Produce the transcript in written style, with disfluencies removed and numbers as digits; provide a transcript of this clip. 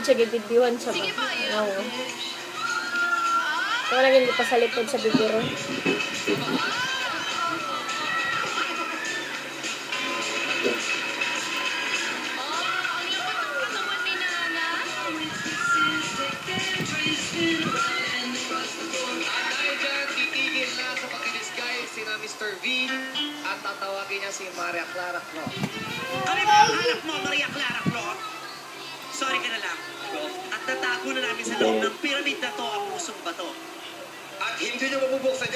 siya gibibiwan siya ba? Oo. Kaya naging pa sa likod sa bibiro. Mr. V at tatawagin niya si Maria Clara Clot. Ano ba ang hanap mo, Maria Clara Clot? Sorry ka na lang. At natago na namin sa loob ng pyramid na to ang pusong bato. At hindi niyo mabubuksan niya.